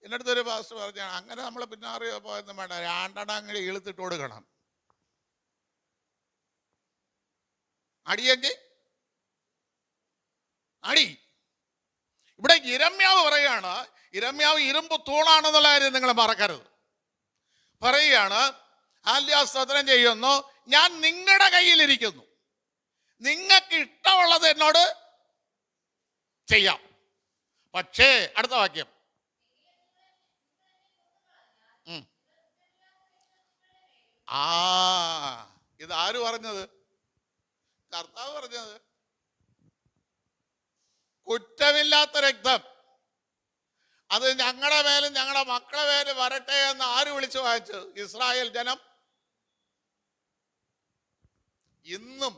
എൻ്റെ അടുത്തൊരു പാസ്റ്റർ പറഞ്ഞാണ്, അങ്ങനെ നമ്മൾ പിന്നാറി പോയെന്നും വേണ്ട, 2 അങ്ങനെ ഇളുത്തിട്ട് കൊടുക്കണം. അടിയെങ്കിൽ അടി. ഇവിടെ യിരെമ്യാവ് പറയാണ്, യിരെമ്യാവ് ഇരുമ്പ് തൂണാണെന്നുള്ള കാര്യം നിങ്ങൾ മറക്കരുത്. പറയുകയാണ്, ഹല്ലേലൂയ സ്തോത്രം ചെയ്യുന്നു, ഞാൻ നിങ്ങളുടെ കയ്യിലിരിക്കുന്നു, നിങ്ങൾക്ക് ഇഷ്ടമുള്ളത് എന്നോട് ചെയ്യാം. പക്ഷേ അടുത്ത വാക്യം, ഇതാര് പറഞ്ഞത്? കർത്താവ് പറഞ്ഞത്. കുറ്റമില്ലാത്ത രക്തം അത് ഞങ്ങളുടെ മേലും ഞങ്ങളുടെ മക്കളെ മേലും വരട്ടെ എന്ന് ആര് വിളിച്ചു വായിച്ചു? ഇസ്രായേൽ ജനം. ഇന്നും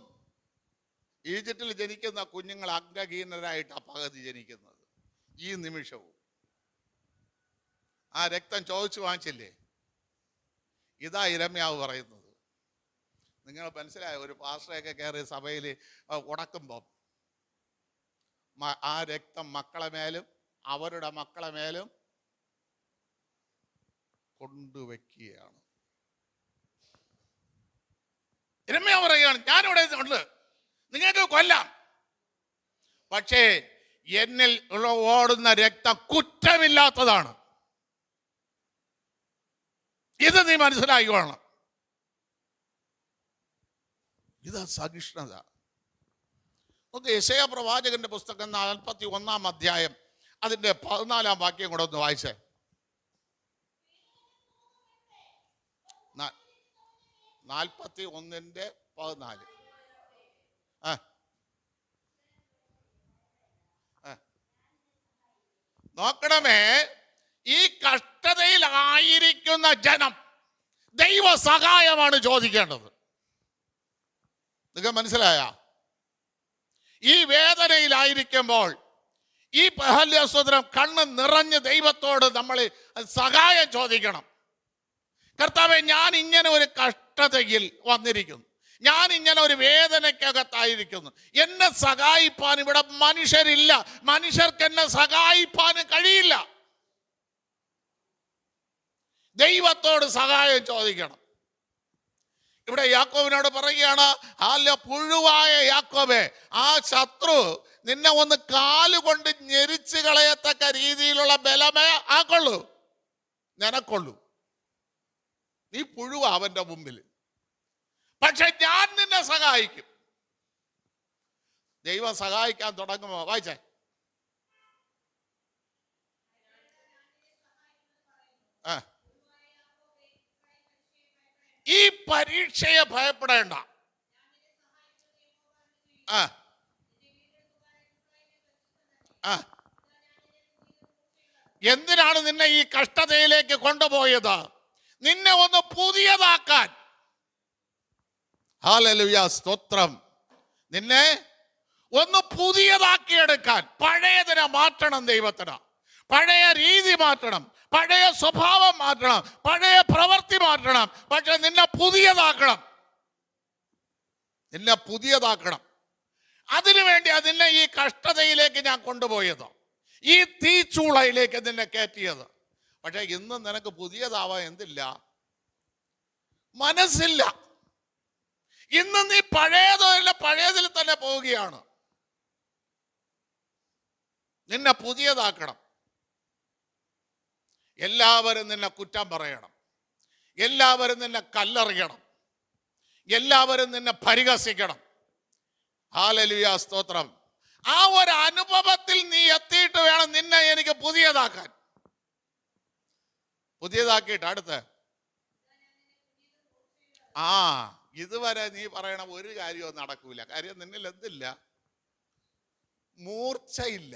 ഈജിപ്തിൽ ജനിക്കുന്ന കുഞ്ഞുങ്ങൾ അംഗഹീനരായിട്ടാണ് പകുതി ജനിക്കുന്നത്. ഈ നിമിഷവും ആ രക്തം ചോദിച്ചു വാങ്ങിച്ചില്ലേ? ഇതാ യിരെമ്യാവ് പറയുന്നത്. നിങ്ങൾ മനസ്സിലായോ? ഒരു പാസ്റ്ററൊക്കെ കയറി സഭയിൽ ഉടക്കുമ്പോൾ ആ രക്തം മക്കളെ മേലും അവരുടെ മക്കളെ മേലും കൊണ്ടുവയ്ക്കുകയാണ്. യിരെമ്യാവ് പറയുകയാണ്, ഞാനിവിടെ ഉണ്ട്, നിങ്ങൾക്ക് കൊല്ലാം, പക്ഷേ എന്നിൽ ഓടുന്ന രക്തം കുറ്റമില്ലാത്തതാണ്. ഇത് നീ മനസ്സിലാക്കിക്കോളണം. ഇതാ സഹിഷ്ണുത. നമുക്ക് യെശയ്യാ പ്രവാചകന്റെ പുസ്തകം 41 അധ്യായം അതിന്റെ 14 വാക്യം കൂടെ ഒന്ന് വായിച്ചേ. 41:14. നോക്കണമേ, ഈ കഷ്ടതയിലായിരിക്കുന്ന ജനം ദൈവ സഹായമാണ് ചോദിക്കേണ്ടത്. നിങ്ങൾക്ക് മനസ്സിലായ? ഈ വേദനയിലായിരിക്കുമ്പോൾ ഈ പഹല്യസ്വതരം കണ്ണ് നിറഞ്ഞ് ദൈവത്തോട് നമ്മൾ സഹായം ചോദിക്കണം. കർത്താവേ, ഞാൻ ഇങ്ങനെ ഒരു കഷ്ടതയിൽ വന്നിരിക്കുന്നു, ഞാൻ ഇങ്ങനെ ഒരു വേദനയ്ക്കകത്തായിരിക്കുന്നു, എന്നെ സഹായിപ്പാൻ ഇവിടെ മനുഷ്യരില്ല, മനുഷ്യർക്ക് എന്നെ സഹായിപ്പാൻ കഴിയില്ല. ദൈവത്തോട് സഹായം ചോദിക്കണം. ഇവിടെ യാക്കോബിനോട് പറയുകയാണ്, പുഴുവായ യാക്കോബേ, ആ ശത്രു നിന്നെ ഒന്ന് കാലുകൊണ്ട് ഞെരിച്ച് കളയത്തക്ക രീതിയിലുള്ള ബലമേ ആക്കൊള്ളൂ, നിനക്കൊള്ളൂ. നീ പുഴുവ അവന്റെ മുമ്പിൽ, പക്ഷെ ഞാൻ നിന്നെ സഹായിക്കും. ദൈവം സഹായിക്കാൻ തുടങ്ങുമോ? വായിച്ചേ. ഈ പരീക്ഷയെ ഭയപ്പെടേണ്ട. എന്തിനാണ് നിന്നെ ഈ കഷ്ടതയിലേക്ക് കൊണ്ടുപോയത്? നിന്നെ ഒന്ന് പുതിയതാക്കാൻ. ഹല്ലേലൂയ, സ്തോത്രം. നിന്നെ ഒന്ന് പുതിയതാക്കിയെടുക്കാൻ. പഴയതിനെ മാറ്റണം ദൈവത്തിന്. പഴയ രീതി മാറ്റണം, പഴയ സ്വഭാവം മാറ്റണം, പഴയ പ്രവൃത്തി മാറ്റണം. പക്ഷെ നിന്നെ പുതിയതാക്കണം, നിന്നെ പുതിയതാക്കണം. അതിനുവേണ്ടി നിന്നെ ഈ കഷ്ടതയിലേക്ക് ഞാൻ കൊണ്ടുപോയത്, ഈ തീച്ചൂളയിലേക്ക് നിന്നെ കയറ്റിയത്. പക്ഷെ ഇന്ന് നിനക്ക് പുതിയതാവാൻ എന്തില്ല? മനസ്സില്ല. ഇന്ന് നീ പഴയതിൽ തന്നെ പോവുകയാണ്. നിന്നെ പുതിയതാക്കണം. എല്ലാവരും നിന്നെ കുറ്റം പറയണം, എല്ലാവരും നിന്നെ കല്ലെറിയണം, എല്ലാവരും നിന്നെ പരിഹസിക്കണം. ഹല്ലേലൂയ, സ്തോത്രം. ആ ഒരു അനുഭവത്തിൽ നീ എത്തിയിട്ട് വേണം നിന്നെ എനിക്ക് പുതിയതാക്കാൻ. പുതിയതാക്കിയിട്ട് അടുത്ത് ഇതുവരെ നീ പറയണ ഒരു കാര്യവും നടക്കൂല. കാര്യം നിന്നിൽ എന്തില്ല? മൂർച്ചയില്ല.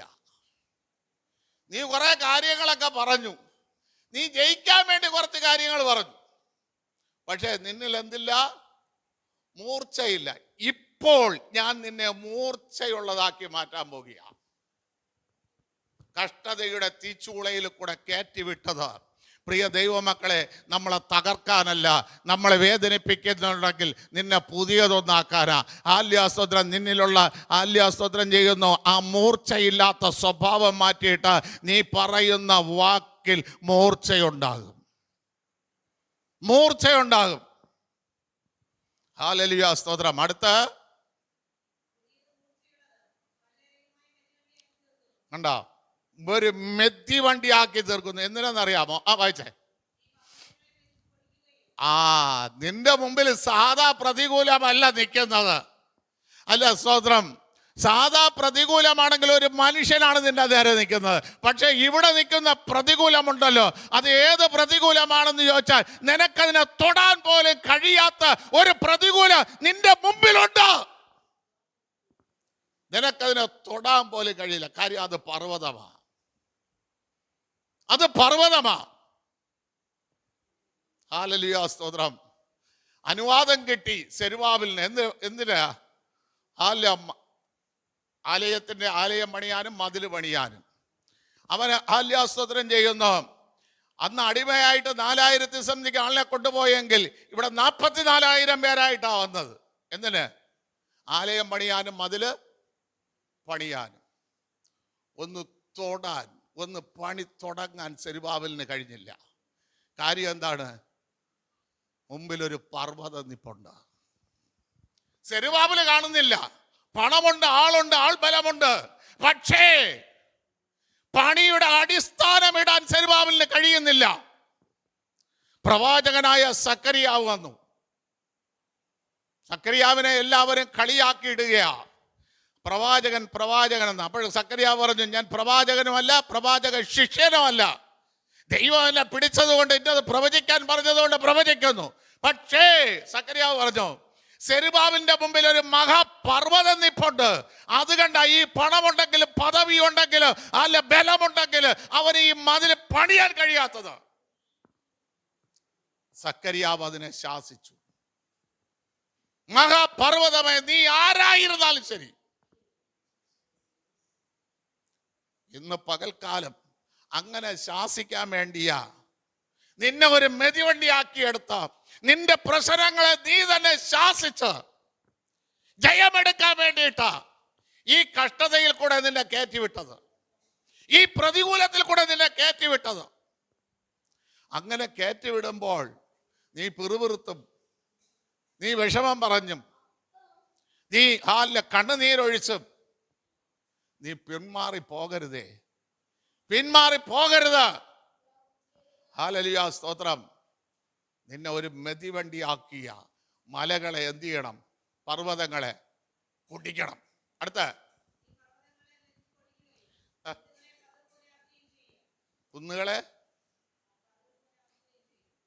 നീ കുറെ കാര്യങ്ങളൊക്കെ പറഞ്ഞു, നീ ജയിക്കാൻ വേണ്ടി കുറച്ച് കാര്യങ്ങൾ പറഞ്ഞു, പക്ഷെ നിന്നിൽ എന്തില്ല? മൂർച്ചയില്ല. ഇപ്പോൾ ഞാൻ നിന്നെ മൂർച്ചയുള്ളതാക്കി മാറ്റാൻ പോകുകയാണ്. കഷ്ടതയുടെ തീച്ചൂളയിൽ കൂടെ കയറ്റിവിട്ടത് പ്രിയ ദൈവമക്കളെ നമ്മളെ തകർക്കാനല്ല, നമ്മളെ വേദനിപ്പിക്കുന്നുണ്ടെങ്കിൽ നിന്നെ പുതിയതൊന്നാക്കാനാ. ആല്യാസ്തോത്രം. നിന്നിലുള്ള ആല്യാസ്തോത്രം ചെയ്യുന്നു. ആ മൂർച്ചയില്ലാത്ത സ്വഭാവം മാറ്റിയിട്ട് നീ പറയുന്ന വാക്കിൽ മൂർച്ചയുണ്ടാകും, മൂർച്ചയുണ്ടാകും. ഹല്ലേലൂയ, സ്തോത്രം. അടുത്ത് കണ്ടോ? ഒരു മെത്തി വണ്ടിയാക്കി തീർക്കുന്നു. എന്തിനാണെന്നറിയാമോ? വായിച്ചേ. നിന്റെ മുമ്പിൽ സാധാ പ്രതികൂലമല്ല നിൽക്കുന്നത്. അല്ല, സ്തോത്രം. സാധാ പ്രതികൂലമാണെങ്കിൽ ഒരു മനുഷ്യനാണ് നിന്റെ നേരെ നിൽക്കുന്നത്. പക്ഷെ ഇവിടെ നിൽക്കുന്ന പ്രതികൂലമുണ്ടല്ലോ, അത് ഏത് പ്രതികൂലമാണെന്ന് ചോദിച്ചാൽ നിനക്കതിനെ തൊടാൻ പോലും കഴിയാത്ത ഒരു പ്രതികൂലം നിന്റെ മുമ്പിലുണ്ട്. നിനക്കതിനെ തൊടാൻ പോലും കഴിയില്ല. കാര്യം അത് പർവ്വതമാ, അത് പർവ്വതമാ. ഹല്ലേലൂയ, സ്തോത്രം. അനുവാദം കിട്ടി സെരുബാബേലിന്. എന്തിനാ? ആലയം പണിയാനും മതിൽ പണിയാനും. അവന് സ്തോത്രം ചെയ്യുന്നു. അന്ന് അടിമയായിട്ട് 4000 സംതിക്ക് ആളിനെ കൊണ്ടുപോയെങ്കിൽ ഇവിടെ 44,000 പേരായിട്ടാ വന്നത്. എന്തിന്? ആലയം പണിയാനും മതില് പണിയാനും. ഒന്ന് തൊടാൻ, ഒന്ന് പണി തുടങ്ങാൻ സെരുബാബേലിന് കഴിഞ്ഞില്ല. കാര്യം എന്താണ്? മുമ്പിലൊരു പർവ്വതം നിപ്പുണ്ട്. സെരുബാബേൽ കാണുന്നില്ല. പണമുണ്ട്, ആളുണ്ട്, ആൾബലമുണ്ട്. പക്ഷേ പണിയുടെ അടിസ്ഥാനമിടാൻ സെരുബാബേലിന് കഴിയുന്നില്ല. പ്രവാചകനായ സക്കറിയാവ് വന്നു. സക്കറിയാവിനെ എല്ലാവരും കളിയാക്കി ഇടുകയാ. പ്രവാചകൻ പ്രവാചകനെന്ന്. അപ്പോൾ സക്കറിയാവ് പറഞ്ഞു, ഞാൻ പ്രവാചകനുമല്ല, പ്രവാചക ശിഷ്യനുമല്ല. ദൈവം എന്നെ പിടിച്ചതുകൊണ്ട് ഇന്നത് പ്രവചിക്കാൻ പറഞ്ഞതുകൊണ്ട് പ്രവചിക്കുന്നു. പക്ഷേ സക്കറിയാവ് പറഞ്ഞു, സെരുബാബിന്റെ മുമ്പിൽ ഒരു മഹാപർവ്വതം നിപ്പുണ്ട്. അത് കണ്ട ഈ പണമുണ്ടെങ്കിലും പദവി ഉണ്ടെങ്കിലും അല്ല ബലമുണ്ടെങ്കിൽ അവന് ഈ മതിൽ പണിയാൻ കഴിയാത്തത്. സക്കറിയാവ് അതിനെ ശാസിച്ചു. മഹാപർവ്വതമേ, നീ ആരായിരുന്നാലും ശരി, ഇന്ന് പകൽക്കാലം അങ്ങനെ ശാസിക്കാൻ വേണ്ടിയാ നിന്നെ ഒരു മെതിവണ്ടിയാക്കിയെടുത്ത നിന്റെ പ്രശ്നങ്ങളെ നീ തന്നെ ശാസിച്ച് ജയമെടുക്കാൻ വേണ്ടിയിട്ടാ ഈ കഷ്ടതയിൽ കൂടെ നിന്നെ കയറ്റിവിട്ടത്, ഈ പ്രതികൂലത്തിൽ കൂടെ നിന്നെ കയറ്റിവിട്ടത്. അങ്ങനെ കയറ്റിവിടുമ്പോൾ നീ പിറുപിറുത്തും, നീ വിഷമം പറഞ്ഞും, നീ കണ്ണുനീരൊഴിച്ചും നീ പിന്മാറി പോകരുതേ, പിന്മാറി പോകരുത്. ഹല്ലേലൂയ, സ്തോത്രം. നിന്നെ ഒരു മെതിവണ്ടിയാക്കിയ മലകളെ എന്ത് ചെയ്യണം? പർവ്വതങ്ങളെ കുടിക്കണം. അടുത്ത കുന്നുകളെ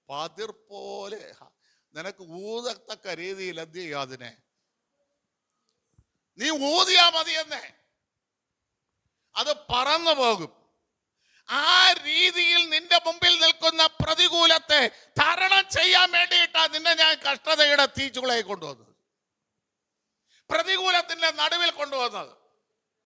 പതിർ പോലെ നിനക്ക് ഊതത്തക്ക രീതിയിൽ എന്ത് ചെയ്യുക? അതിനെ നീ ഊതിയാ മതിയെന്നേ, അത് പറന്നു പോകും. ആ രീതിയിൽ നിന്റെ മുമ്പിൽ നിൽക്കുന്ന പ്രതികൂലത്തെ തരണം ചെയ്യാൻ വേണ്ടിയിട്ടാ നിന്നെ ഞാൻ കഷ്ടതയുടെ തീച്ചുളയെ കൊണ്ടുവന്നത്, പ്രതികൂലത്തിന്റെ നടുവിൽ കൊണ്ടുവന്നത്.